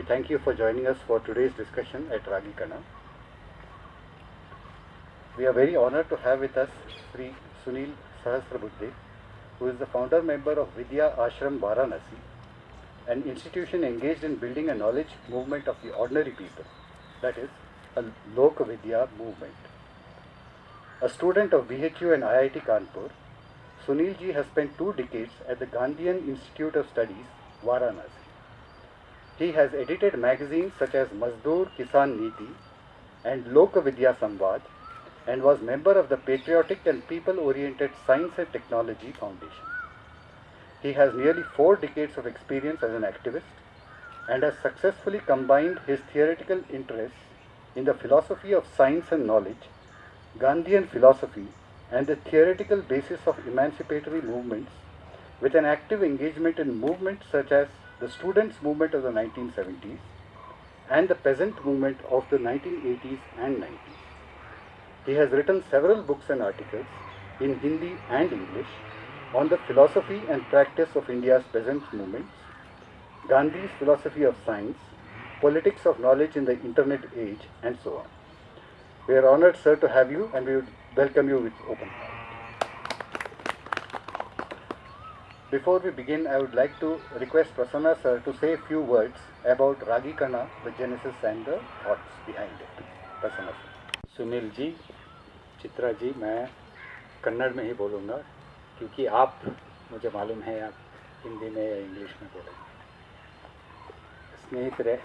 We thank you for joining us for today's discussion at Ragikana. We are very honored to have with us Shri Sunil Sahasrabudhey, who is the founder member of Vidya Ashram Varanasi, an institution engaged in building a knowledge movement of the ordinary people, that is, a Lokavidya movement. A student of BHU and IIT Kanpur, Sunil ji has spent 2 decades at the Gandhian Institute of Studies, Varanasi. He has edited magazines such as Mazdoor Kisan Niti and Lokavidya Samvad, and was member of the Patriotic and People-Oriented Science and Technology Foundation. He has nearly 4 decades of experience as an activist and has successfully combined his theoretical interests in the philosophy of science and knowledge, Gandhian philosophy, and the theoretical basis of emancipatory movements with an active engagement in movements such as the students' movement of the 1970s and the peasant movement of the 1980s and 90s. He has written several books and articles in Hindi and English on the philosophy and practice of India's peasant movements, Gandhi's philosophy of science, politics of knowledge in the internet age, and so on. We are honored, sir, to have you, and we would welcome you with open heart. Before we begin, I would like to request Prasanna, sir, to say a few words about Ragikana, the genesis and the thoughts behind it. Prasanna, sir. Sunil ji, Chitra ji, मैं कन्नड़ में ही बोलूँगा क्योंकि आप मुझे मालूम है आप हिंदी में या इंग्लिश में बोलेंगे. ಸ್ನೇಹಿತರೆ,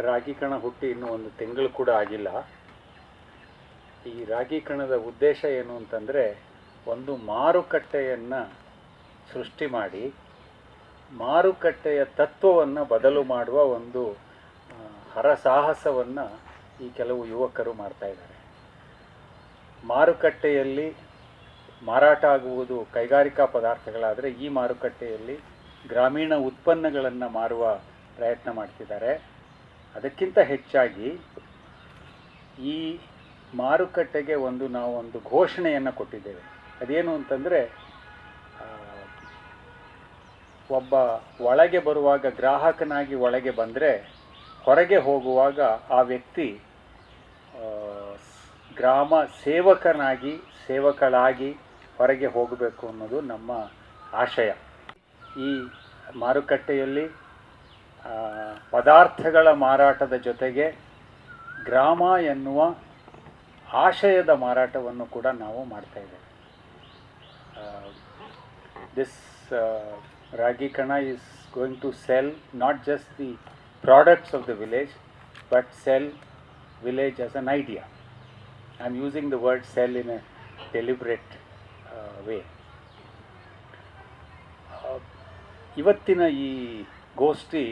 ರಾಗಿಕಣ ಹುಟ್ಟಿ ಇನ್ನೂ 1 ತಿಂಗಳು ಕೂಡ ಆಗಿಲ್ಲ. ಈ ರಾಗಿಕಣದ ಉದ್ದೇಶ ಏನು ಅಂತಂದರೆ, ಒಂದು ಮಾರುಕಟ್ಟೆಯನ್ನು ಸೃಷ್ಟಿ ಮಾಡಿ ಮಾರುಕಟ್ಟೆಯ ತತ್ವವನ್ನು ಬದಲು ಮಾಡುವ ಒಂದು ಹರಸಾಹಸವನ್ನು ಈ ಕೆಲವು ಯುವಕರು ಮಾಡ್ತಾ ಇದ್ದಾರೆ. ಮಾರುಕಟ್ಟೆಯಲ್ಲಿ ಮಾರಾಟ ಆಗುವುದು ಕೈಗಾರಿಕಾ ಪದಾರ್ಥಗಳಾದರೆ, ಈ ಮಾರುಕಟ್ಟೆಯಲ್ಲಿ ಗ್ರಾಮೀಣ ಉತ್ಪನ್ನಗಳನ್ನು ಮಾರುವ ಪ್ರಯತ್ನ ಮಾಡ್ತಿದ್ದಾರೆ. ಅದಕ್ಕಿಂತ ಹೆಚ್ಚಾಗಿ ಈ ಮಾರುಕಟ್ಟೆಗೆ ನಾವು ಒಂದು ಘೋಷಣೆಯನ್ನು ಕೊಟ್ಟಿದ್ದೇವೆ. ಅದೇನು ಅಂತಂದರೆ, ಒಬ್ಬ ಒಳಗೆ ಬರುವಾಗ ಗ್ರಾಹಕನಾಗಿ ಒಳಗೆ ಬಂದರೆ ಹೊರಗೆ ಹೋಗುವಾಗ ಆ ವ್ಯಕ್ತಿ ಗ್ರಾಮ ಸೇವಕಳಾಗಿ ಹೊರಗೆ ಹೋಗಬೇಕು ಅನ್ನೋದು ನಮ್ಮ ಆಶಯ. ಈ ಮಾರುಕಟ್ಟೆಯಲ್ಲಿ ಪದಾರ್ಥಗಳ ಮಾರಾಟದ ಜೊತೆಗೆ ಗ್ರಾಮ ಎನ್ನುವ ಆಶಯದ ಮಾರಾಟವನ್ನು ಕೂಡ ನಾವು ಮಾಡ್ತಾಯಿದ್ದೇವೆ. This Ragikana is going to sell not just the products of the village, but sell village as an idea. I am using the word sell in a deliberate way. ಇವತ್ತಿನ ಈ ಗೋಷ್ಠಿ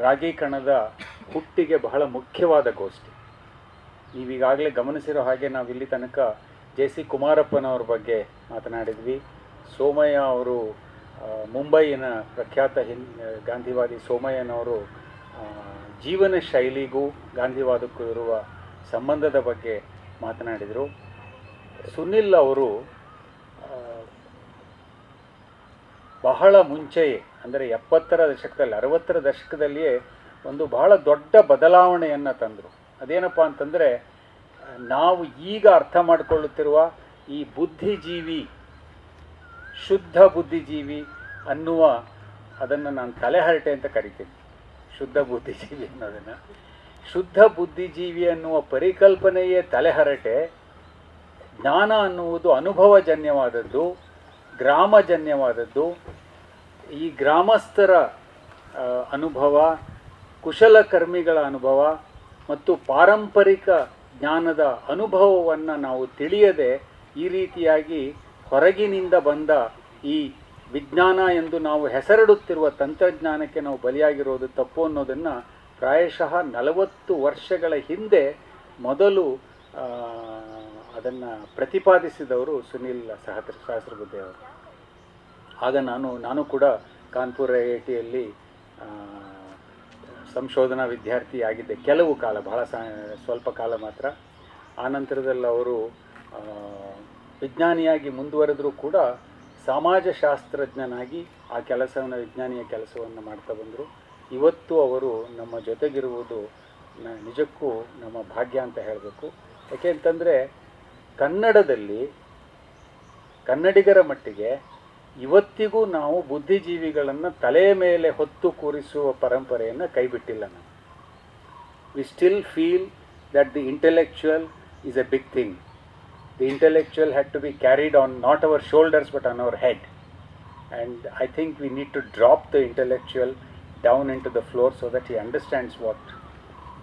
ರಾಗಿಕಣದ ಹುಟ್ಟಿಗೆ ಬಹಳ ಮುಖ್ಯವಾದ ಗೋಷ್ಠಿ. ನೀವೀಗಾಗಲೇ ಗಮನಿಸಿರೋ ಹಾಗೆ ನಾವಿಲ್ಲಿ ತನಕ ಜೆ.ಸಿ. ಕುಮಾರಪ್ಪನವ್ರ ಬಗ್ಗೆ ಮಾತನಾಡಿದ್ವಿ. ಸೋಮಯ್ಯ ಅವರು, ಮುಂಬೈನ ಪ್ರಖ್ಯಾತ ಗಾಂಧಿವಾದಿ ಸೋಮಯ್ಯನವರು ಜೀವನ ಶೈಲಿಗೂ ಗಾಂಧಿವಾದಕ್ಕೂ ಇರುವ ಸಂಬಂಧದ ಬಗ್ಗೆ ಮಾತನಾಡಿದರು. ಸುನಿಲ್ ಅವರು ಬಹಳ ಮುಂಚೆಯೇ, ಅಂದರೆ 70ರ ದಶಕದಲ್ಲಿ 60ರ ದಶಕದಲ್ಲಿಯೇ ಒಂದು ಬಹಳ ದೊಡ್ಡ ಬದಲಾವಣೆಯನ್ನು ತಂದರು. ಅದೇನಪ್ಪ ಅಂತಂದರೆ, ನಾವು ಈಗ ಅರ್ಥ ಮಾಡಿಕೊಳ್ಳುತ್ತಿರುವ ಈ ಬುದ್ಧಿಜೀವಿ, ಶುದ್ಧ ಬುದ್ಧಿಜೀವಿ ಅನ್ನುವ, ಅದನ್ನು ನಾನು ತಲೆಹರಟೆ ಅಂತ ಕರಿತೀನಿ. ಶುದ್ಧ ಬುದ್ಧಿಜೀವಿ ಅನ್ನೋದನ್ನು, ಶುದ್ಧ ಬುದ್ಧಿಜೀವಿ ಅನ್ನುವ ಪರಿಕಲ್ಪನೆಯೇ ತಲೆಹರಟೆ. ಜ್ಞಾನ ಅನ್ನುವುದು ಅನುಭವಜನ್ಯವಾದದ್ದು, ಗ್ರಾಮಜನ್ಯವಾದದ್ದು. ಈ ಗ್ರಾಮಸ್ಥರ ಅನುಭವ, ಕುಶಲಕರ್ಮಿಗಳ ಅನುಭವ ಮತ್ತು ಪಾರಂಪರಿಕ ಜ್ಞಾನದ ಅನುಭವವನ್ನು ನಾವು ತಿಳಿಯದೆ ಈ ರೀತಿಯಾಗಿ ಹೊರಗಿನಿಂದ ಬಂದ ಈ ವಿಜ್ಞಾನ ಎಂದು ನಾವು ಹೆಸರಿಡುತ್ತಿರುವ ತಂತ್ರಜ್ಞಾನಕ್ಕೆ ನಾವು ಬಲಿಯಾಗಿರೋದು ತಪ್ಪು ಅನ್ನೋದನ್ನು ಪ್ರಾಯಶಃ 40 ವರ್ಷಗಳ ಹಿಂದೆ ಮೊದಲು ಅದನ್ನು ಪ್ರತಿಪಾದಿಸಿದವರು ಸುನಿಲ್ ಸಹಸ್ರಬುದ್ಧೆ ಅವರು. ಆಗ ನಾನು ಕೂಡ ಕಾನ್ಪುರ್ IITಯಲ್ಲಿ ಸಂಶೋಧನಾ ವಿದ್ಯಾರ್ಥಿ ಆಗಿದ್ದೆ ಕೆಲವು ಕಾಲ, ಬಹಳ ಸ್ವಲ್ಪ ಕಾಲ ಮಾತ್ರ. ಆನಂತರದಲ್ಲಿ ಅವರು ವಿಜ್ಞಾನಿಯಾಗಿ ಮುಂದುವರೆದರೂ ಕೂಡ ಸಮಾಜಶಾಸ್ತ್ರಜ್ಞನಾಗಿ ಆ ಕೆಲಸವನ್ನು, ವಿಜ್ಞಾನಿಯ ಕೆಲಸವನ್ನು ಮಾಡ್ತಾ ಬಂದರು. ಇವತ್ತು ಅವರು ನಮ್ಮ ಜೊತೆಗಿರುವುದು ನಿಜಕ್ಕೂ ನಮ್ಮ ಭಾಗ್ಯ ಅಂತ ಹೇಳಬೇಕು. ಯಾಕೆ ಅಂತಂದರೆ ಕನ್ನಡದಲ್ಲಿ ಕನ್ನಡಿಗರ ಮಟ್ಟಿಗೆ ಇವತ್ತಿಗೂ ನಾವು ಬುದ್ಧಿಜೀವಿಗಳನ್ನು ತಲೆಯ ಮೇಲೆ ಹೊತ್ತು ಕೂರಿಸುವ ಪರಂಪರೆಯನ್ನು ಕೈಬಿಟ್ಟಿಲ್ಲ ನಾವು. We still feel that the intellectual is a big thing. The intellectual had to be carried on not our shoulders but on our head. And I think we need to drop the intellectual down into the floor so that he understands what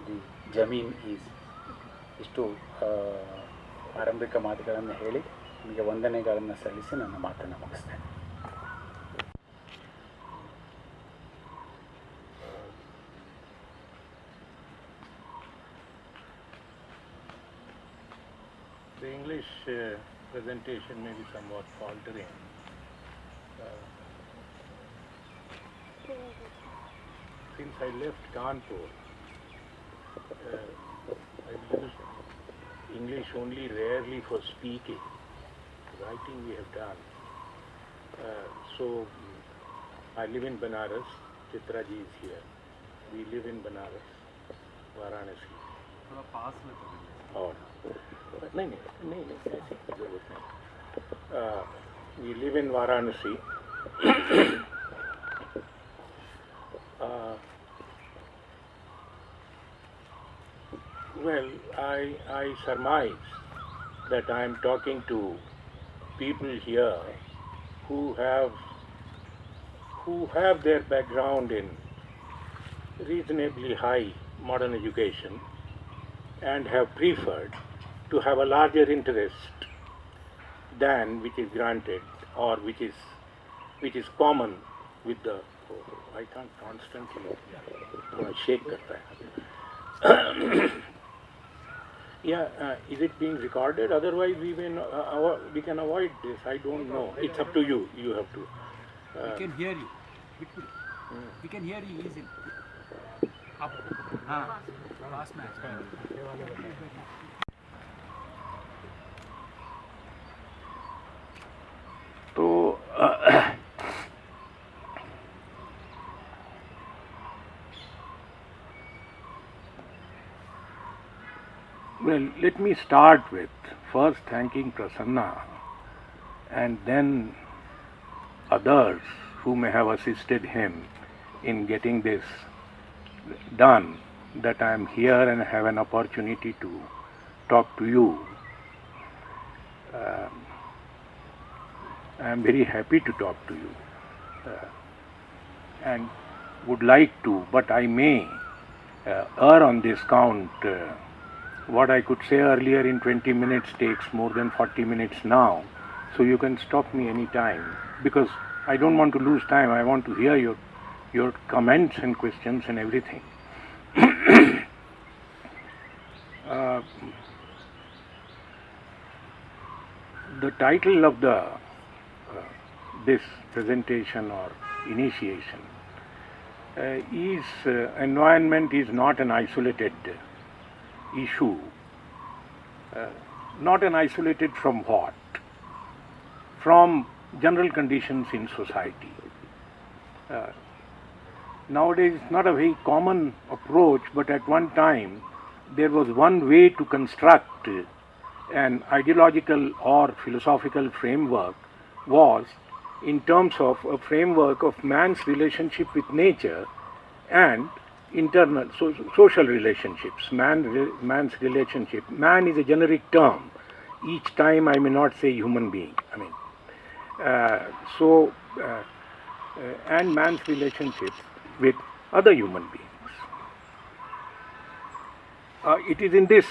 the Jameen is. ಇಷ್ಟು ಆರಂಭಿಕ ಮಾತುಗಳನ್ನು ಹೇಳಿ ನಿಮಗೆ ವಂದನೆಗಳನ್ನು ಸಲ್ಲಿಸಿ ನನ್ನ ಮಾತನ್ನು ಮುಗಿಸ್ತೇನೆ. The English presentation may be somewhat faltering. Since I left Kanpur, I used English only rarely for speaking. Writing we have done. So I live in Banaras. Chitraji is here. We live in Banaras, Varanasi. थोड़ा पास में तो और नहीं ऐसी जरूरत नहीं. We live in Varanasi. Well, I surmise that I am talking to people here who have their background in reasonably high modern education and have preferred to have a larger interest than which is granted or which is common with the. I can't constantly shake karta hai. Yeah, is it being recorded? Otherwise we can avoid this. I don't know. It's up to you. You have to. we can hear you. We can hear you easily. Up. Pass match. So well, let me start with first thanking Prasanna and then others who may have assisted him in getting this done, that I am here and have an opportunity to talk to you. I am very happy to talk to you and would like to, but I may err on this count. What I could say earlier in 20 minutes takes more than 40 minutes now, so you can stop me any time, because I don't want to lose time. I want to hear your comments and questions and everything. The title of this presentation or initiation is environment is not an isolated issue. Not an isolated from what? From general conditions in society. Nowadays it's not a very common approach, but at one time there was one way to construct an ideological or philosophical framework, was in terms of a framework of man's relationship with nature and internal social relationships, man's relationship. Man is a generic term. Each time I may not say human being. I mean, and man's relationship with other human beings. It is in this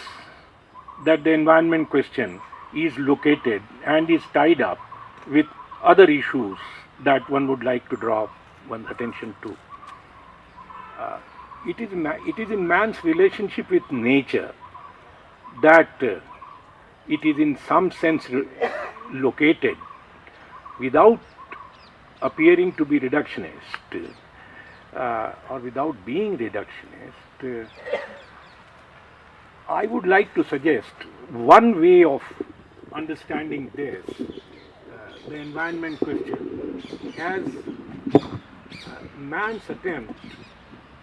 that the environment question is located and is tied up with other issues that one would like to draw one's attention to. It is in man's relationship with nature that it is in some sense located, without appearing to be reductionist or without being reductionist. I would like to suggest one way of understanding this the environment question as man's attempt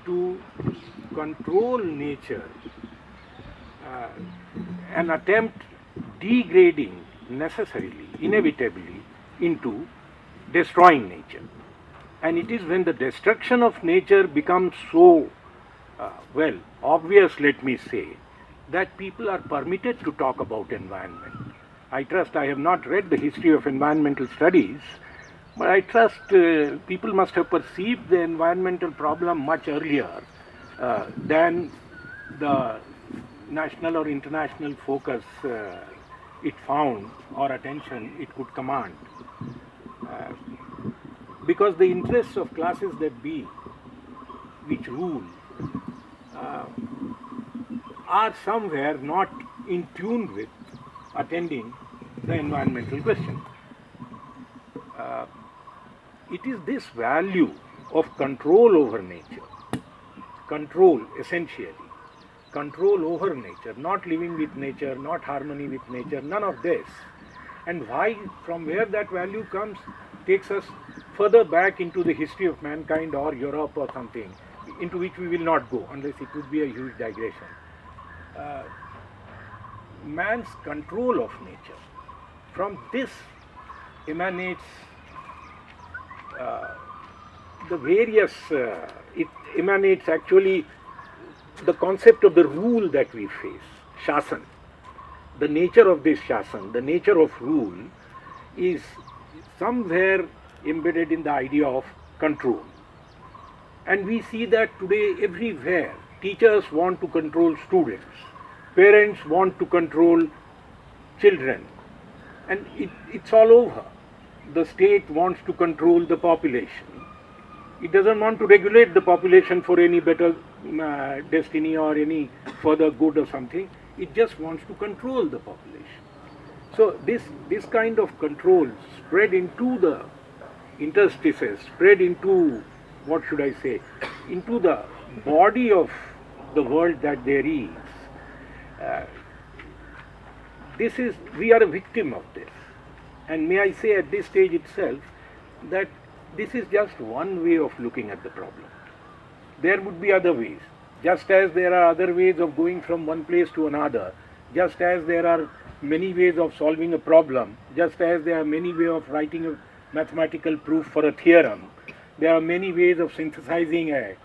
to control nature, an attempt degrading necessarily, inevitably into destroying nature. And it is when the destruction of nature becomes so, obvious, let me say, that people are permitted to talk about environment. I trust, I have not read the history of environmental studies, but I trust people must have perceived the environmental problem much earlier than the national or international focus it found or attention it could command. Because the interests of classes that be, which rule, are somewhere not in tune with attending the environmental question. It is this value of control over nature, control essentially, control over nature, not living with nature, not harmony with nature, none of this. And why, from where that value comes, takes us further back into the history of mankind or Europe or something, into which we will not go unless it would be a huge digression. Man's control of nature, from this emanates the various, it emanates actually the concept of the rule that we face, shasan. The nature of this shasan, the nature of rule, is somewhere embedded in the idea of control. And we see that today everywhere. Teachers want to control students, parents want to control children, and it's all over. The state wants to control the population. It doesn't want to regulate the population for any better destiny or any further good or something. It just wants to control the population. So this kind of control spread into the interstices, spread into, what should I say, into the body of the world that there is. We are a victim of this. And may I say at this stage itself that this is just one way of looking at the problem. There would be other ways. Just as there are other ways of going from one place to another, just as there are many ways of solving a problem, just as there are many ways of writing a mathematical proof for a theorem, there are many ways of synthesizing a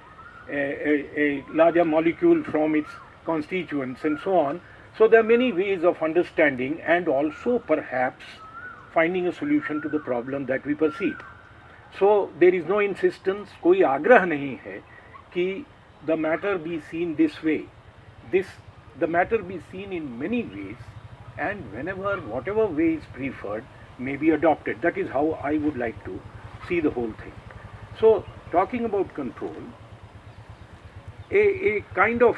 larger molecule from its constituents and so on. So there are many ways of understanding and also perhaps finding a solution to the problem that we perceive. So there is no insistence, कोई आग्रह नहीं है कि the matter be seen this way. The matter be seen in many ways, and whenever, whatever way is preferred may be adopted. That is how I would like to see the whole thing. So talking about control, a kind of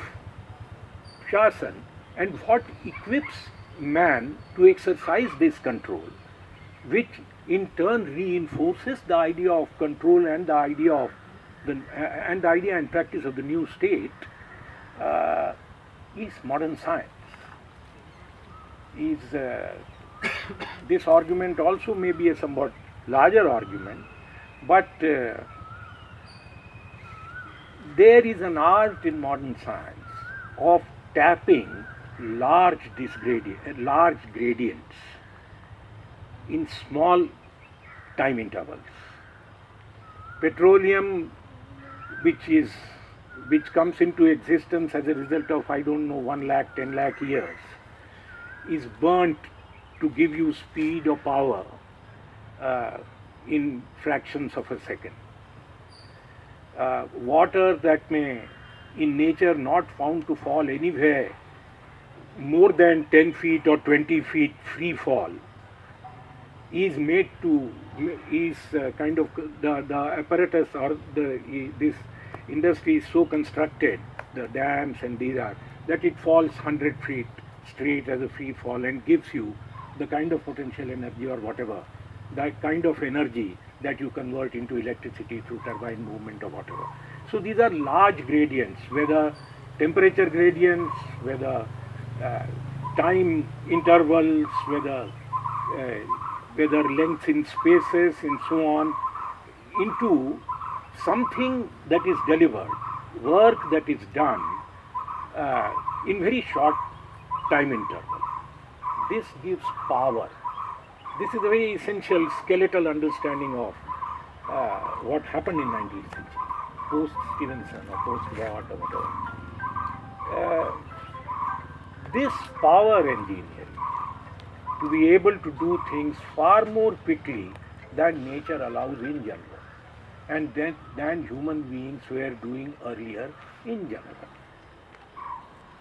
shasan, and what equips man to exercise this control, which in turn reinforces the idea of control and the idea of the idea and practice of the new state, is modern science. This argument also may be a somewhat larger argument, but there is an art in modern science of tapping large gradients in small time intervals. Petroleum, which comes into existence as a result of, I don't know, 1 lakh, 10 lakh years, is burnt to give you speed or power in fractions of a second. Water that may in nature not found to fall anywhere more than 10 feet or 20 feet free fall is made to, kind of the apparatus or this industry is so constructed, the dams and these are, that it falls 100 feet straight as a free fall and gives you the kind of potential energy or whatever, that kind of energy that you convert into electricity through turbine movement or whatever. So these are large gradients, whether temperature gradients, whether time intervals, whether whether lengths in spaces and so on, into something that is delivered, work that is done in very short time interval. This gives power. This is a very essential skeletal understanding of what happened in 19th century, post Stevenson or post Watt or whatever. This power engineering, to be able to do things far more quickly than nature allows in general, and than human beings were doing earlier in general.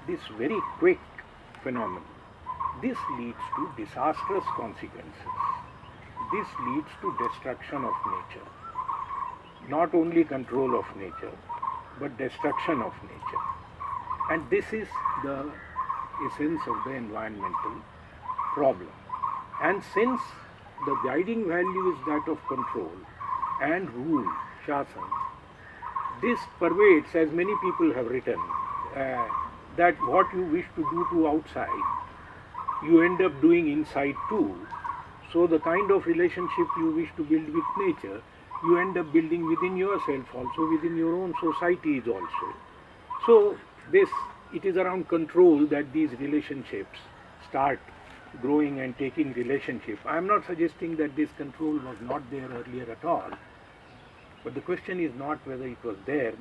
This very quick phenomenon, this leads to disastrous consequences. This leads to destruction of nature. Not only control of nature, but destruction of nature. And this is the essence of the environmental problem. And since the guiding value is that of control and rule, shasan, this pervades, as many people have written, that what you wish to do to outside, you end up doing inside too. So the kind of relationship you wish to build with nature, you end up building within yourself also, within your own societies also. So it is around control that these relationships start growing and taking relationship. I am not suggesting that this control was not there earlier at all, but the question is not whether it was there.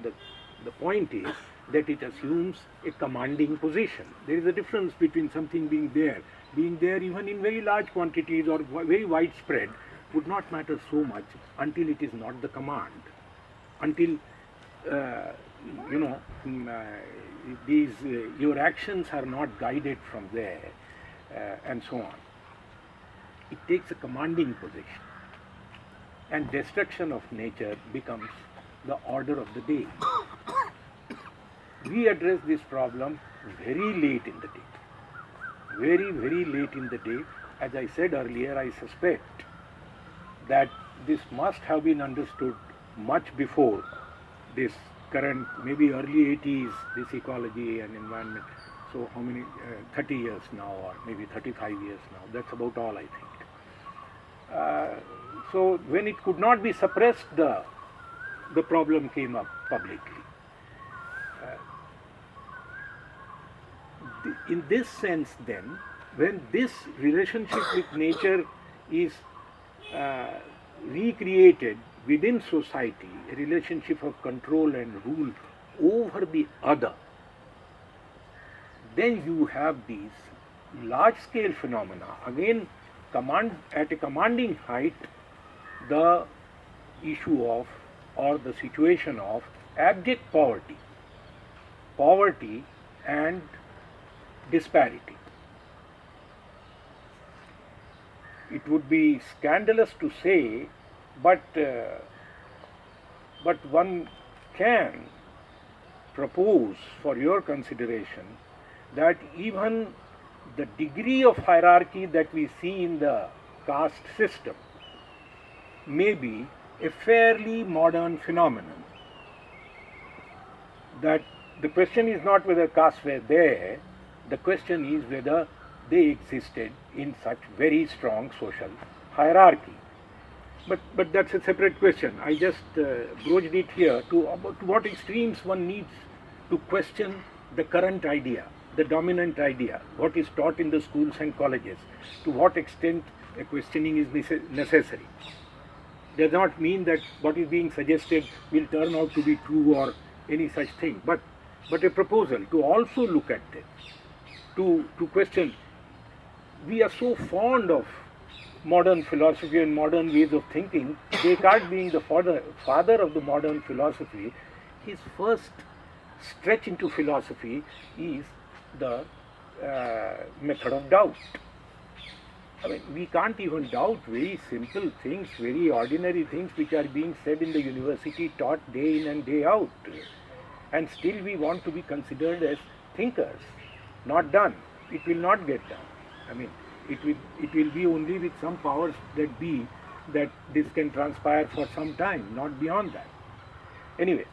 The point is that it assumes a commanding position. There is a difference between something being there even in very large quantities or very widespread would not matter so much until it is not the command, until your actions are not guided from there, and so on. It takes a commanding position, and destruction of nature becomes the order of the day. We address this problem very late in the day. Very, very late in the day. As I said earlier, I suspect that this must have been understood much before this current, maybe early 80s, this ecology and environment. So how many, 30 years now, or maybe 35 years now. That's about all, I think. So when it could not be suppressed, the problem came up publicly. In this sense then, when this relationship with nature is recreated within society, a relationship of control and rule over the other, then you have these large-scale phenomena. Again, at a commanding height, the issue of, or the situation of, abject poverty and disparity. It would be scandalous to say, but one can propose for your consideration that even the degree of hierarchy that we see in the caste system may be a fairly modern phenomenon. That the question is not whether castes were there, the question is whether they existed in such very strong social hierarchy. But that's a separate question. I just broached it here to what extremes one needs to question the current idea, the dominant idea, what is taught in the schools and colleges, to what extent a questioning is necessary. Does not mean that what is being suggested will turn out to be true or any such thing, but a proposal to also look at this, to question. We are so fond of modern philosophy and modern ways of thinking. Descartes, being the father of the modern philosophy, his first stretch into philosophy is the method of doubt. I mean, we can't even doubt very simple things, very ordinary things which are being said in the university, taught day in and day out. And still we want to be considered as thinkers. Not done. It will not get done. I mean, it will be only with some powers that be that this can transpire for some time, not beyond that. Anyway,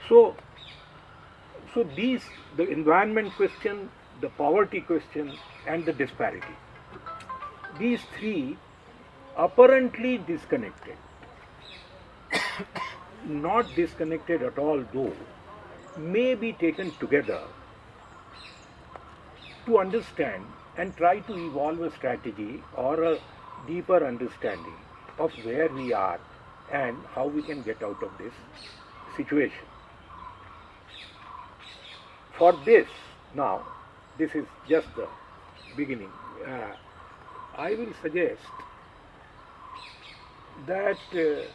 so these, the environment question, the poverty question, and the disparity, these three apparently disconnected, not disconnected at all though, may be taken together to understand and try to evolve a strategy or a deeper understanding of where we are and how we can get out of this situation. For this, now, this is just the beginning, I will suggest that the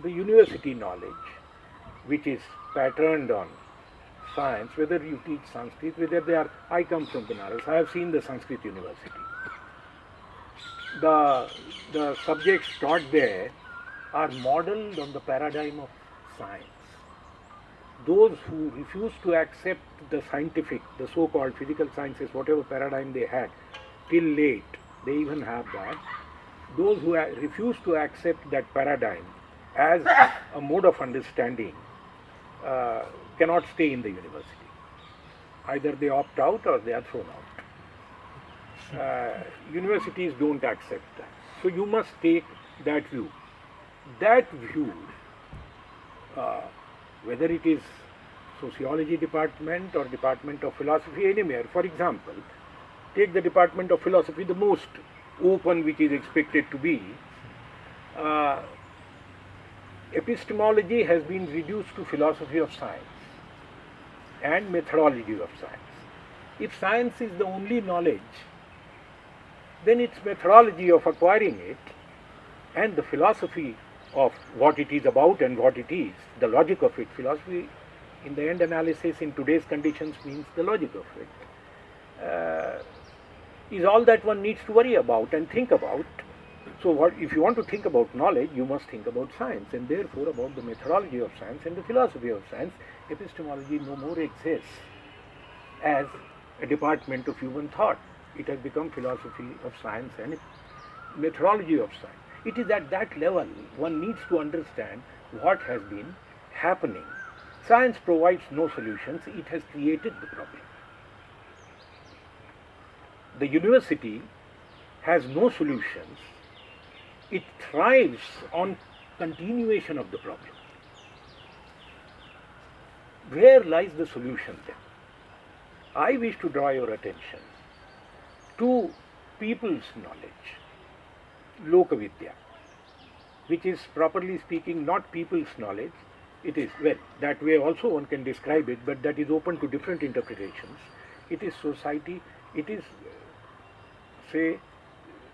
university knowledge, which is patterned on science, whether you teach Sanskrit, whether they are, I come from Banaras, I have seen the Sanskrit university. The subjects taught there are modeled on the paradigm of science. Those who refuse to accept the scientific, the so-called physical sciences, whatever paradigm they had, till late, they even have that. Those who refuse to accept that paradigm as a mode of understanding cannot stay in the university. Either they opt out or they are thrown out. Universities don't accept that. So you must take that view. That view, whether it is sociology department or department of philosophy, anywhere. For example, take the department of philosophy, the most open which is expected to be. Epistemology has been reduced to philosophy of science and methodology of science. If science is the only knowledge, then its methodology of acquiring it and the philosophy of what it is about and what it is, the logic of it, philosophy in the end analysis in today's conditions means the logic of it, is all that one needs to worry about and think about. So if you want to think about knowledge, you must think about science, and therefore about the methodology of science and the philosophy of science. Epistemology no more exists as a department of human thought. It has become philosophy of science and methodology of science. It is at that level one needs to understand what has been happening. Science provides no solutions, it has created the problem. The university has no solutions, it thrives on continuation of the problem. Where lies the solution then? I wish to draw your attention to people's knowledge, Lokavidya, which is properly speaking not people's knowledge. It is, well, that way also one can describe it, but that is open to different interpretations. It is society, it is, say,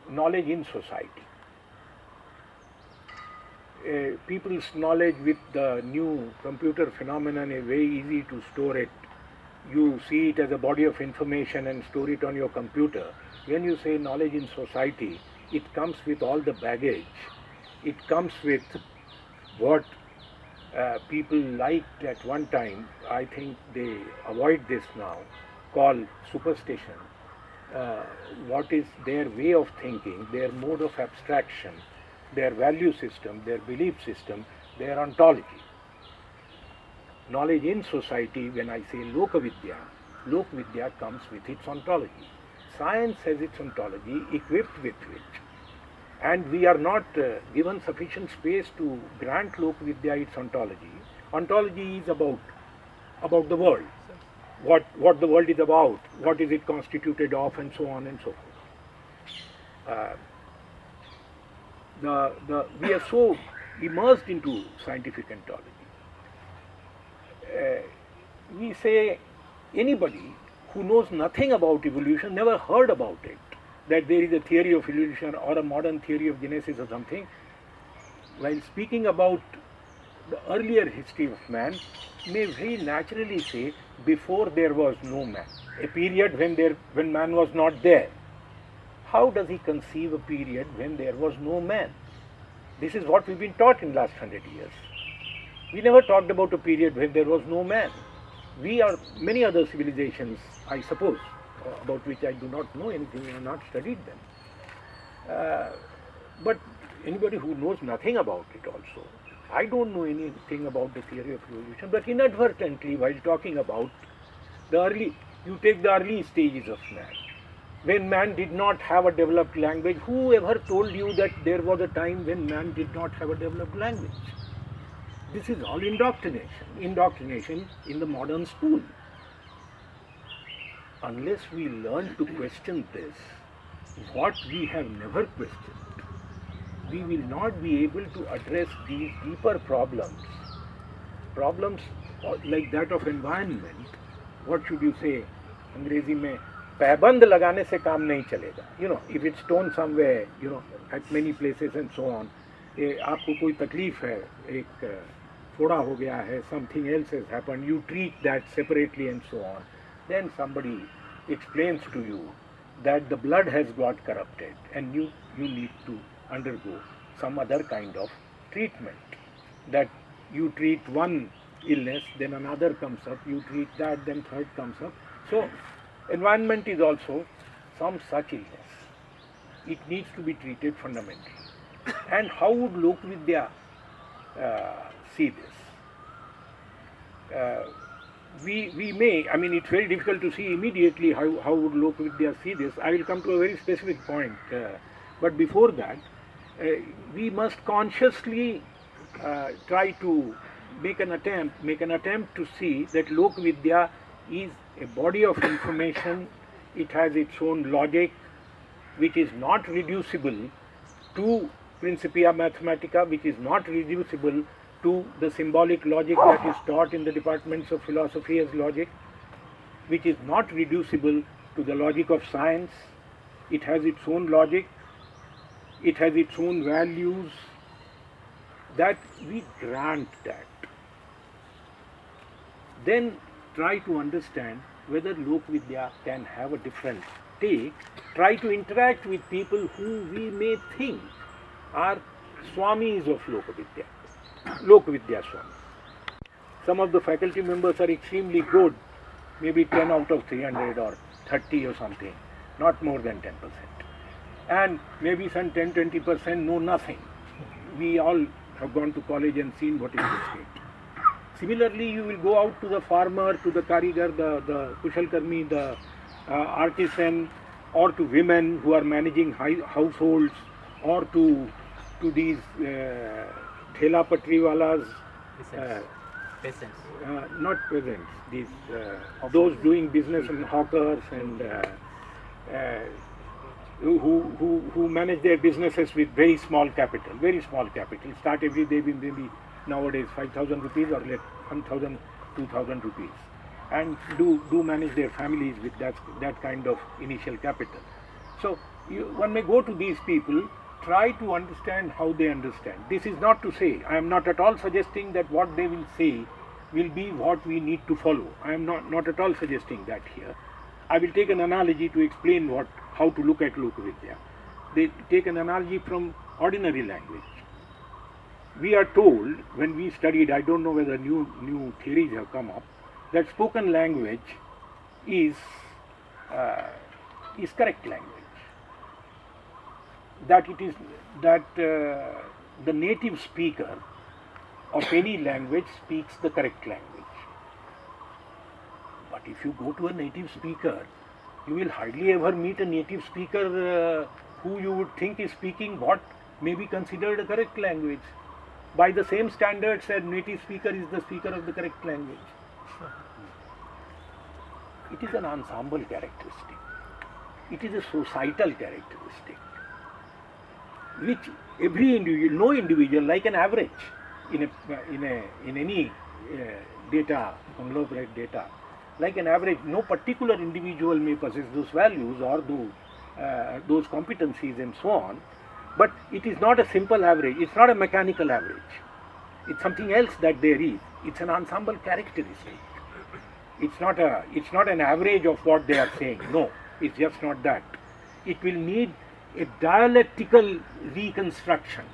knowledge in society. People's knowledge with the new computer phenomenon is very easy to store it. You see it as a body of information and store it on your computer. When you say knowledge in society, it comes with all the baggage. It comes with what people liked at one time, I think they avoid this now, called superstition. What is their way of thinking, their mode of abstraction, their value system, their belief system, their ontology. Knowledge in society, when I say Lokavidya comes with its ontology. Science has its ontology equipped with which, and we are not given sufficient space to grant Lokavidya its ontology. Ontology is about the world, what the world is about, what is it constituted of, and so on and so forth. We are so immersed into scientific ontology. We say anybody who knows nothing about evolution, never heard about it, that there is a theory of evolution or a modern theory of genesis or something, while speaking about the earlier history of man, may very naturally say before there was no man, a period when man was not there. How does he conceive a period when there was no man? This is what we've been taught in the last 100 years. We never talked about a period when there was no man. We are many other civilizations, I suppose, about which I do not know anything, I have not studied them. But anybody who knows nothing about it also, I don't know anything about the theory of evolution, but inadvertently while talking about you take the early stages of man, when man did not have a developed language. Who ever told you that there was a time when man did not have a developed language? This is all indoctrination in the modern school. Unless we learn to question this, what we have never questioned, we will not be able to address these deeper problems like that of environment. What should you say? अंग्रेजी में पैबंद लगाने से काम नहीं चलेगा. If it's torn somewhere, at many places and so on, आपको कोई तकलीफ है, एक फोड़ा हो गया है, something else has happened, you treat that separately and so on. Then somebody explains to you that the blood has got corrupted and you need to undergo some other kind of treatment. That you treat one illness, then another comes up, you treat that, then third comes up. So, environment is also some such illness. It needs to be treated fundamentally. And how would Lokavidya see this? We may, it's very difficult to see immediately how would Lokavidya see this. I will come to a very specific point. But before that, we must consciously try to make an attempt to see that Lokavidya is a body of information. It has its own logic, which is not reducible to Principia Mathematica, which is not reducible to the symbolic logic that is taught in the departments of philosophy as logic, which is not reducible to the logic of science. It has its own logic, it has its own values, that we grant that. Then try to understand whether Lokavidya can have a different take, try to interact with people who we may think are Swamis of Lokavidya Swami. Some of the faculty members are extremely good, maybe 10 out of 300 or 30 or something, not more than 10%. And maybe some 10-20% know nothing. We all have gone to college and seen what is the state. Similarly, you will go out to the farmer, to the karigar, the kushalkarmi, the artisan, or to women who are managing households, or to these thela patriwalas, Peasants. not peasants, these those doing business and hawkers and who manage their businesses with very small capital. Start every day with maybe nowadays 5,000 rupees or 1,000, 2,000 rupees, and do manage their families with that kind of initial capital. So one may go to these people, try to understand how they understand. This is not to say, I am not at all suggesting that what they will say will be what we need to follow. I am not at all suggesting that here. I will take an analogy to explain how to look at Lokavidya. They take an analogy from ordinary language. We are told, when we studied, I don't know whether new theories have come up, that spoken language is correct language. That the native speaker of any language speaks the correct language. But if you go to a native speaker, you will hardly ever meet a native speaker who you would think is speaking what may be considered a correct language. By the same standards, a native speaker is the speaker of the correct language. It is an ensemble characteristic. It is a societal characteristic, which every individual, no individual, like an average in any data, conglomerate data, like an average, no particular individual may possess those values or those competencies and so on. But it is not a simple average, it's not a mechanical average. It's something else that there is. It's an ensemble characteristic. It's not an average of what they are saying. No, it's just not that. It will need a dialectical reconstruction,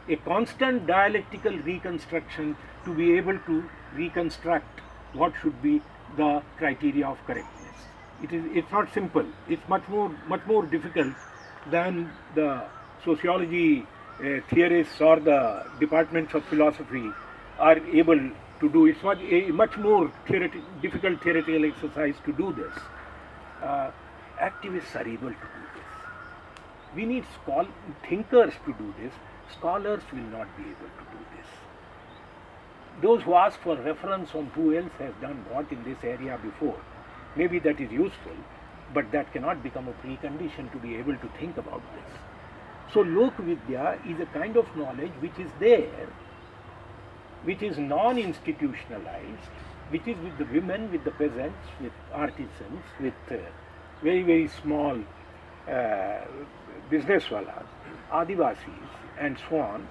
a constant dialectical reconstruction to be able to reconstruct what should be the criteria of correctness. It's not simple. It's much more difficult than the sociology theorists or the departments of philosophy are able to do. It's much more difficult theoretical exercise to do this. Activists are able to do this. We need thinkers to do this. Scholars will not be able to do this. Those who ask for reference on who else has done what in this area before, maybe that is useful, but that cannot become a precondition to be able to think about this. So Lokavidya is a kind of knowledge which is there, which is non-institutionalized, which is with the women, with the peasants, with artisans, with very, very small business walas, Adivasis, and so on.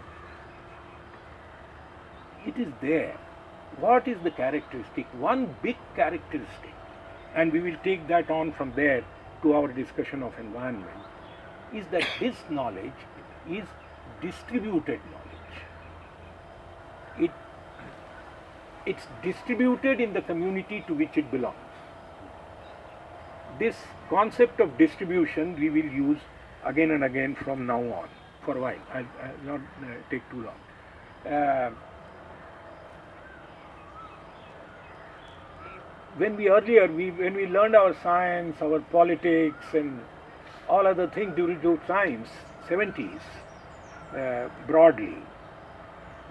It is there. What is the characteristic? One big characteristic, and we will take that on from there to our discussion of environment, is that this knowledge is distributed knowledge. It's distributed in the community to which it belongs. This concept of distribution we will use again and again from now on for a while. I'll not take too long. When we learned our science, our politics and all other things during those times, 70s, broadly,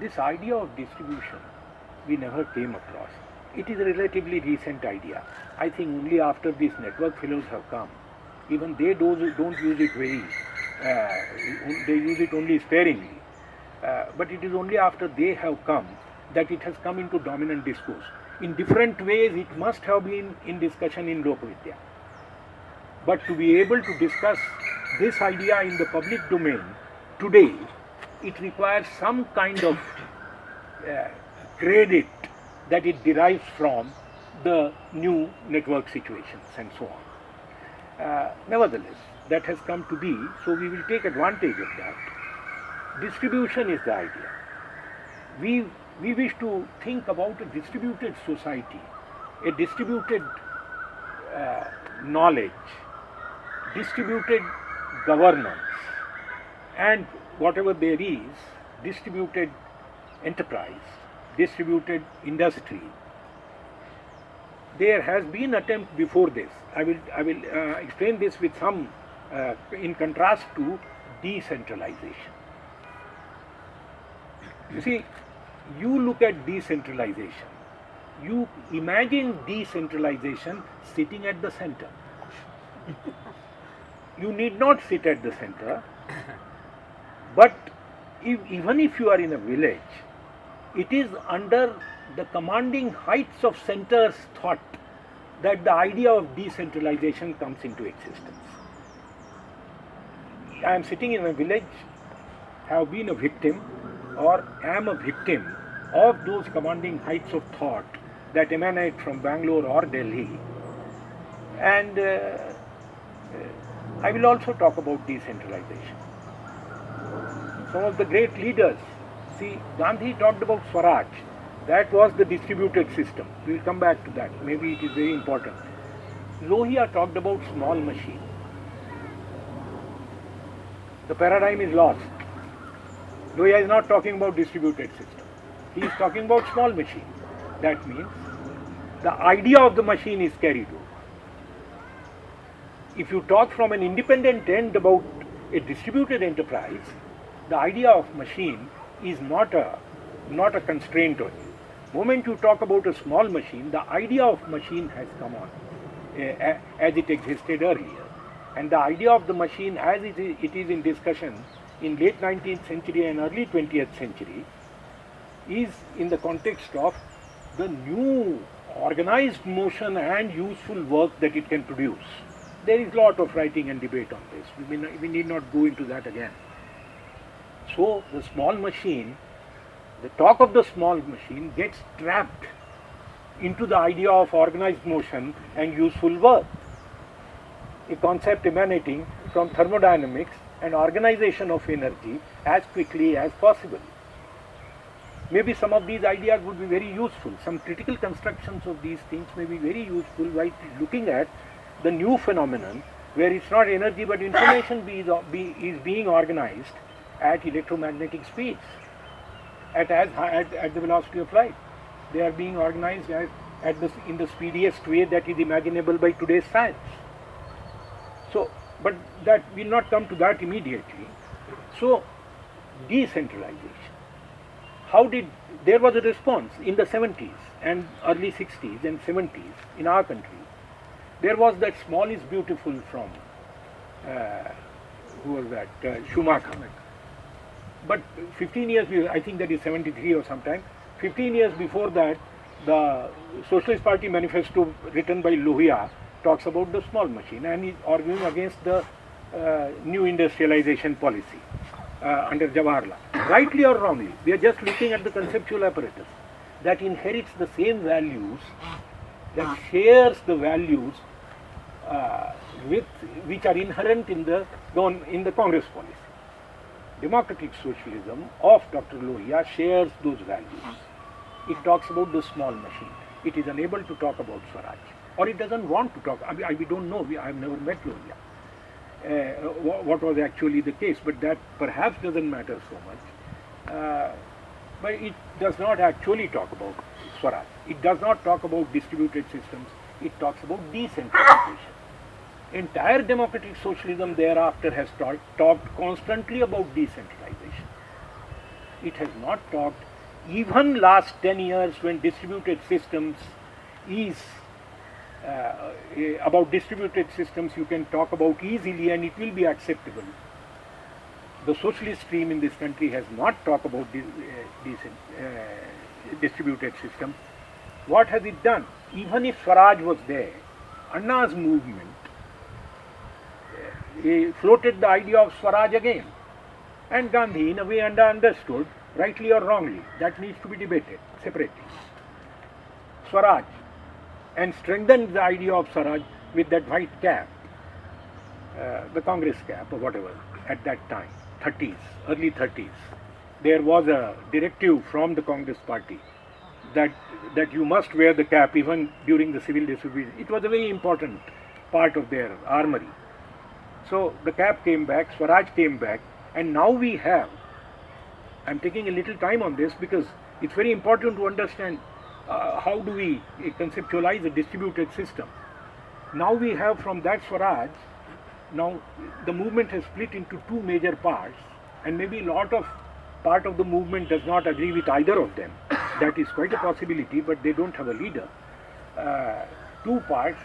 this idea of distribution we never came across. It is a relatively recent idea. I think only after these network fellows have come, even they don't use it very, they use it only sparingly. But it is only after they have come that it has come into dominant discourse. In different ways it must have been in discussion in Lokavidya. But to be able to discuss this idea in the public domain today, it requires some kind of credit that it derives from the new network situations and so on. Nevertheless, that has come to be, so we will take advantage of that. Distribution is the idea. We wish to think about a distributed society, a distributed knowledge, distributed governance, and whatever there is, distributed enterprise, distributed industry. There has been attempt before this. I will explain this with some in contrast to decentralization. You see, you look at decentralization. You imagine decentralization sitting at the center. You need not sit at the center, but even if you are in a village, it is under the commanding heights of center's thought that the idea of decentralization comes into existence. I am sitting in a village, have been a victim, or am a victim of those commanding heights of thought that emanate from Bangalore or Delhi. And I will also talk about decentralization. Some of the great leaders, see, Gandhi talked about Swaraj. That was the distributed system. We will come back to that. Maybe it is very important. Lohia talked about small machine. The paradigm is lost. Lohia is not talking about distributed system. He is talking about small machine. That means the idea of the machine is carried over. If you talk from an independent end about a distributed enterprise, the idea of machine is not a constraint on you. Moment you talk about a small machine, the idea of machine has come on as it existed earlier. And the idea of the machine as it is in discussion in late 19th century and early 20th century is in the context of the new organized motion and useful work that it can produce. There is a lot of writing and debate on this. We need not go into that again. So the small machine, the talk of the small machine gets trapped into the idea of organized motion and useful work, a concept emanating from thermodynamics and organization of energy as quickly as possible. Maybe some of these ideas would be very useful. Some critical constructions of these things may be very useful while looking at the new phenomenon where it's not energy but information is being organized at electromagnetic speeds, at the velocity of light. They are being organized in the speediest way that is imaginable by today's science. So, but that will not come to that immediately. So, decentralization. How did, there was a response in the 70s and early 60s and 70s in our country. There was that small is beautiful from, who was that, Schumacher. But 15 years, I think that is 73 or sometime, 15 years before that, the Socialist Party manifesto written by Lohiya talks about the small machine and is arguing against the new industrialization policy under Jawaharlal. Rightly or wrongly, we are just looking at the conceptual apparatus that inherits the same values, that shares the values with which are inherent in the Congress policy. Democratic socialism of Dr. Lohiya shares those values. It talks about the small machine. It is unable to talk about Swaraj, or it doesn't want to talk. We don't know. I have never met Lohiya. What was actually the case, but that perhaps doesn't matter so much. But it does not actually talk about Swaraj. It does not talk about distributed systems. It talks about decentralization. Entire democratic socialism thereafter has talked constantly about decentralization. It has not talked, even last 10 years when distributed systems is, about distributed systems you can talk about easily and it will be acceptable. The socialist stream in this country has not talked about distributed systems. What has it done? Even if Swaraj was there, Anna's movement floated the idea of Swaraj again. And Gandhi, in a way, understood, rightly or wrongly, that needs to be debated separately. Swaraj, and strengthened the idea of Swaraj with that white cap, the Congress cap or whatever, at that time, 30s, early 30s. There was a directive from the Congress party that you must wear the cap even during the civil disobedience. It was a very important part of their armory. So the cap came back, Swaraj came back, and now we have, I'm taking a little time on this because it's very important to understand how do we conceptualize a distributed system. Now we have from that Swaraj, now the movement has split into two major parts, and maybe a lot of part of the movement does not agree with either of them. That is quite a possibility, but they don't have a leader. Two parts.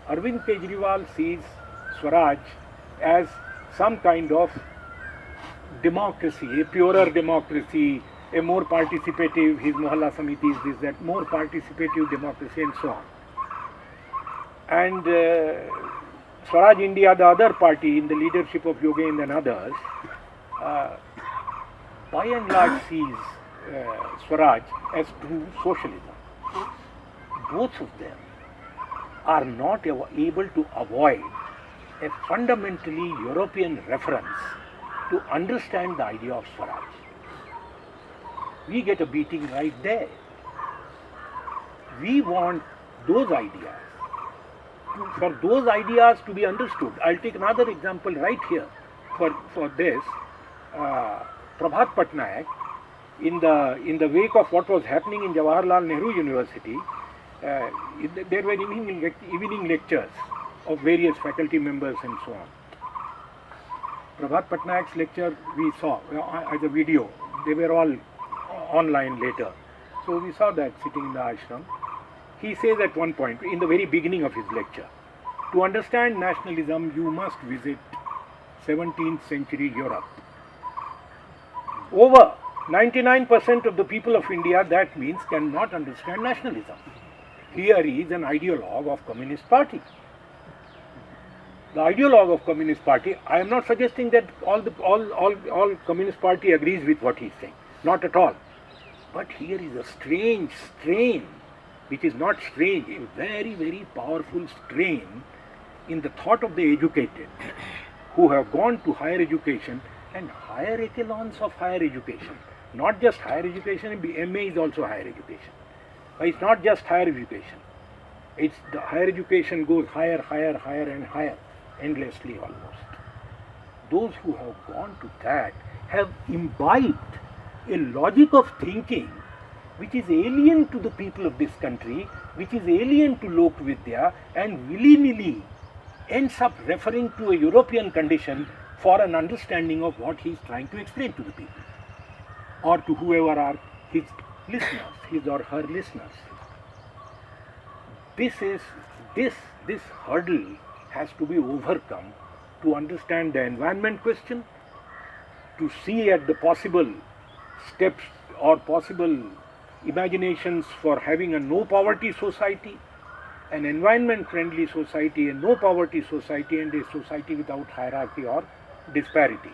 Arvind Kejriwal sees Swaraj as some kind of democracy, a purer democracy, a more participative, his Mohalla Samitis, this, that, more participative democracy and so on. And Swaraj India, the other party in the leadership of Yogen and others, by and large sees Swaraj as true socialism. Both of them are not able to avoid a fundamentally European reference to understand the idea of Swaraj. We get a beating right there. We want those ideas, for those ideas to be understood. I'll take another example right here for this. Prabhat Patnaik, in the wake of what was happening in Jawaharlal Nehru University, there were evening lectures of various faculty members and so on. Prabhat Patnaik's lecture we saw as a video. They were all online later. So we saw that sitting in the ashram. He says at one point, in the very beginning of his lecture, to understand nationalism, you must visit 17th century Europe. Over 99% of the people of India, that means, cannot understand nationalism. Here is an ideologue of Communist Party. The ideologue of Communist Party, I am not suggesting that all Communist Party agrees with what he is saying. Not at all. But here is a strange strain, which is not strange, a very, very powerful strain in the thought of the educated who have gone to higher education and higher echelons of higher education. Not just higher education, MA is also higher education. But it's not just higher education. It's the higher education goes higher, higher, higher and higher, endlessly almost. Those who have gone to that have imbibed a logic of thinking which is alien to the people of this country, which is alien to Lokavidya, and willy-nilly ends up referring to a European condition for an understanding of what he is trying to explain to the people or to whoever are his listeners, his or her listeners. This hurdle has to be overcome to understand the environment question, to see at the possible steps or possible imaginations for having a no poverty society, an environment friendly society, a no poverty society, and a society without hierarchy or disparity.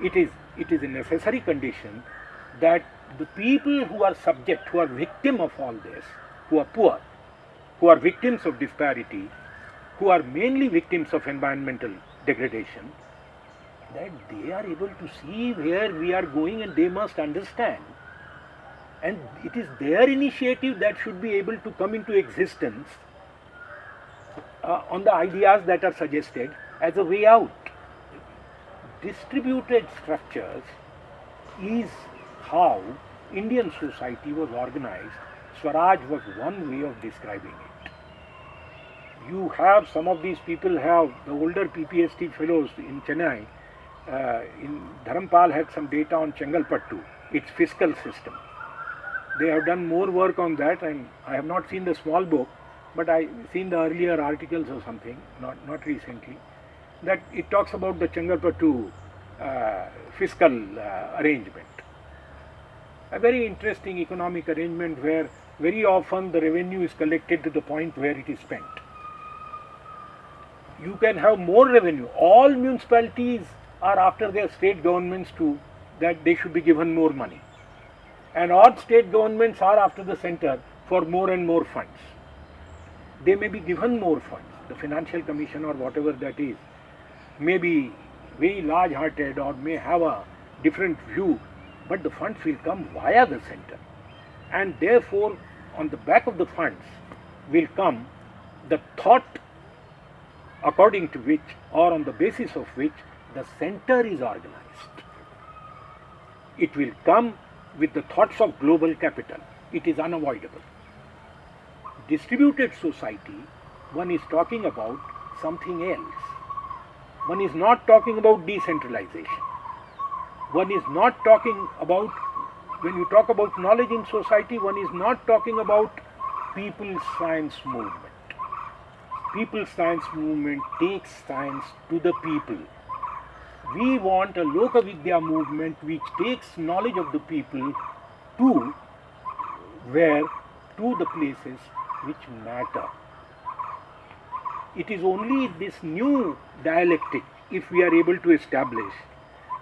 It is a necessary condition that the people who are subject, who are victim of all this, who are poor, who are victims of disparity, who are mainly victims of environmental degradation, that they are able to see where we are going and they must understand. And it is their initiative that should be able to come into existence on the ideas that are suggested as a way out. Distributed structures is how Indian society was organized. Swaraj was one way of describing it. You have some of these people have, the older PPST fellows in Chennai, in Dharampal had some data on Chengalpattu, its fiscal system. They have done more work on that, and I have not seen the small book, but I have seen the earlier articles or something, not recently, that it talks about the Chengalpattu fiscal arrangement. A very interesting economic arrangement where very often the revenue is collected to the point where it is spent. You can have more revenue. All municipalities are after their state governments too, that they should be given more money. And all state governments are after the center for more and more funds. They may be given more funds. The Financial Commission or whatever that is may be very large-hearted or may have a different view, but the funds will come via the center. And therefore, on the back of the funds will come the thought according to which or on the basis of which the center is organized. It will come with the thoughts of global capital. It is unavoidable. Distributed society, one is talking about something else. One is not talking about decentralization. One is not talking about, when you talk about knowledge in society, one is not talking about people's science movement. People's science movement takes science to the people. We want a Lokavidya movement which takes knowledge of the people to the places which matter. It is only this new dialectic, if we are able to establish,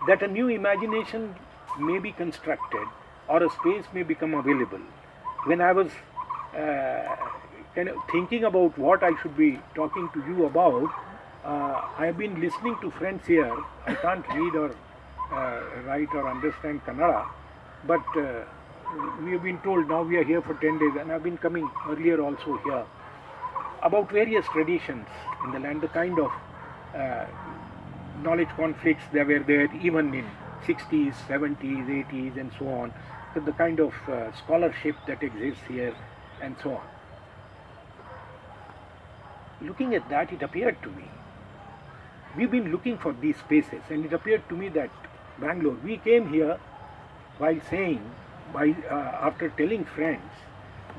that a new imagination may be constructed or a space may become available. When I was thinking about what I should be talking to you about, I have been listening to friends here. I can't read or write or understand Kannada, but we have been told now we are here for 10 days, and I have been coming earlier also here, about various traditions in the land, the kind of knowledge conflicts that were there even in 60s, 70s, 80s and so on, the kind of scholarship that exists here and so on. Looking at that, it appeared to me, we've been looking for these spaces, and it appeared to me that Bangalore, we came here while saying, after telling friends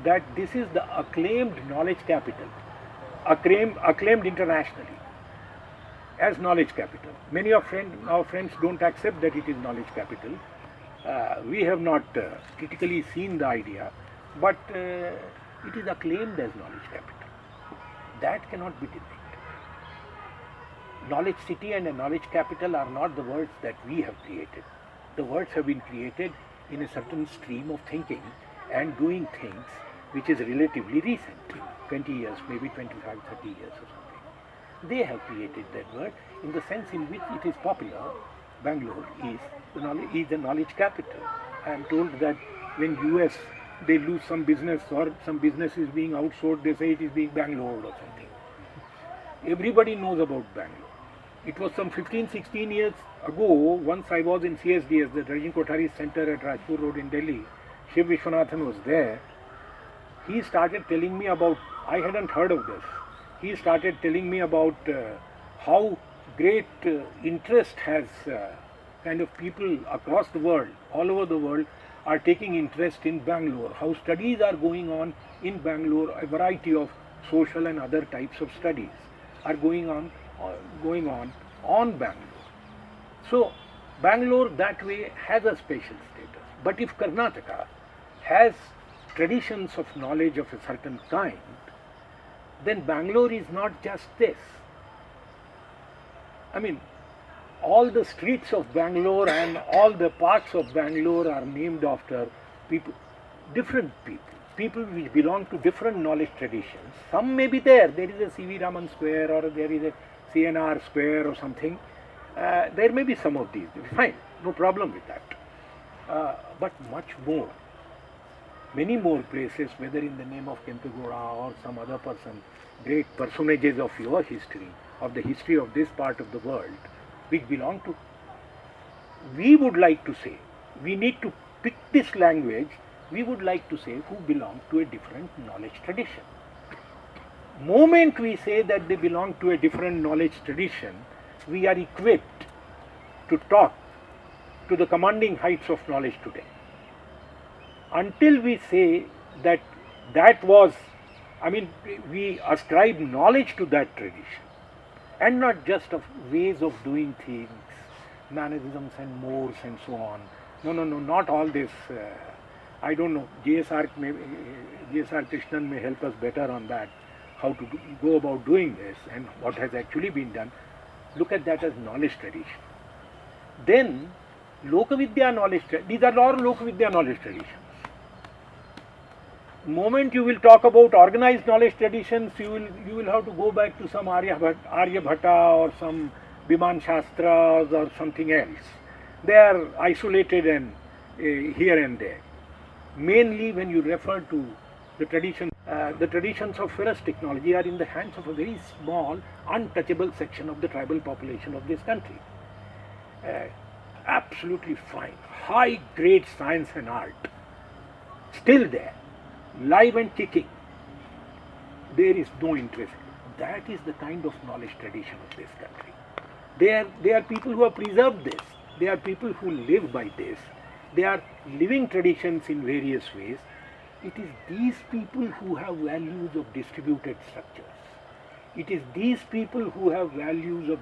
that this is the acclaimed knowledge capital, acclaimed internationally as knowledge capital. Many of our friends don't accept that it is knowledge capital. We have not critically seen the idea, but it is acclaimed as knowledge capital. That cannot be denied. Knowledge city and a knowledge capital are not the words that we have created. The words have been created in a certain stream of thinking and doing things which is relatively recent, 20 years, maybe 25, 30 years or something. They have created that word in the sense in which it is popular. Bangalore is the knowledge capital. I am told that when US they lose some business or some business is being outsourced, they say it is being Bangalore or something. Everybody knows about Bangalore. It was some 15, 16 years ago, once I was in CSDS, the Rajin Kothari Center at Rajpur Road in Delhi. Shiv Vishwanathan was there. He started telling me about, I hadn't heard of this. he started telling me about how great interest has kind of people across the world, all over the world, are taking interest in Bangalore, how studies are going on in Bangalore, a variety of social and other types of studies are going on Bangalore. So Bangalore that way has a special status. But if Karnataka has traditions of knowledge of a certain kind, then Bangalore is not just this. I mean, all the streets of Bangalore and all the parts of Bangalore are named after different people which belong to different knowledge traditions. Some may be there. There is a C.V. Raman Square or there is a CNR Square or something. There may be some of these. Fine, no problem with that. But much more, many more places, whether in the name of Kempegowda or some other person, great personages of your history, of the history of this part of the world, which belong to, we would like to say, we need to pick this language, we would like to say who belong to a different knowledge tradition. Moment we say that they belong to a different knowledge tradition, we are equipped to talk to the commanding heights of knowledge today. Until we say that was, I mean, we ascribe knowledge to that tradition, and not just of ways of doing things, mannerisms and mores and so on. No, not all this. I don't know, G.S.R. Krishnan may help us better on that, how to go about doing this and what has actually been done. Look at that as knowledge tradition. Then, Lokavidya knowledge, these are all Lokavidya knowledge traditions. Moment you will talk about organized knowledge traditions, you will have to go back to some Aryabhata or some Biman Shastras or something else. They are isolated and here and there. Mainly when you refer to the traditions of ferrous technology are in the hands of a very small, untouchable section of the tribal population of this country. Absolutely fine, high grade science and art, still there, live and kicking. There is no interest. That is the kind of knowledge tradition of this country. They are people who have preserved this. They are people who live by this. They are living traditions in various ways. It is these people who have values of distributed structures. It is these people who have values of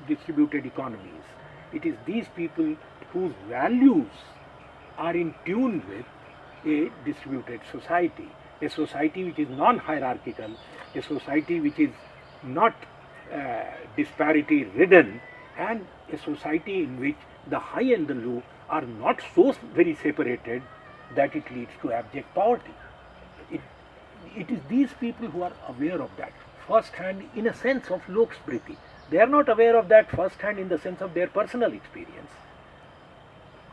distributed economies. It is these people whose values are in tune with a distributed society, a society which is non-hierarchical, a society which is not disparity ridden, and a society in which the high and the low are not so very separated that it leads to abject poverty. It is these people who are aware of that first hand in a sense of Lok Smriti. They are not aware of that first hand in the sense of their personal experience.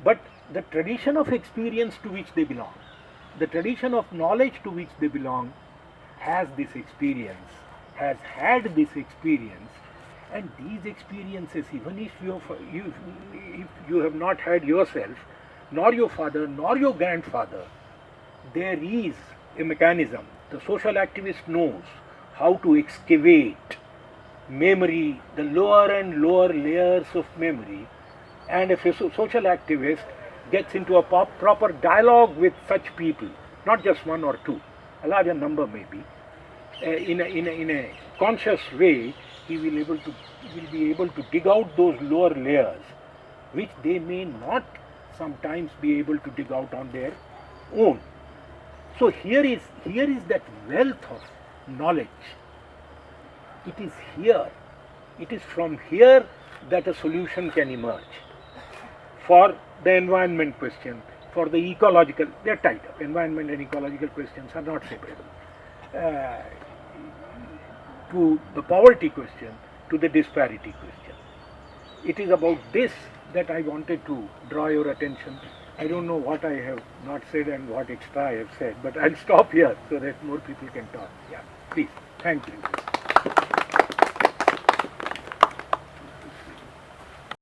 But the tradition of experience to which they belong, the tradition of knowledge to which they belong, has this experience, has had this experience, and these experiences, even if you have not had yourself, nor your father, nor your grandfather, there is a mechanism. The social activist knows how to excavate memory, the lower and lower layers of memory, and if a social activist gets into a proper dialogue with such people, not just one or two, a larger number maybe, in a conscious way, he will be able to dig out those lower layers, which they may not sometimes be able to dig out on their own. So here is that wealth of knowledge. It is here. It is from here that a solution can emerge for the environment question, for the ecological. They are tied up. Environment and ecological questions are not separable. To the poverty question, to the disparity question. It is about this that I wanted to draw your attention. I don't know what I have not said and what extra I have said, but I'll stop here so that more people can talk. Yeah, please. Thank you.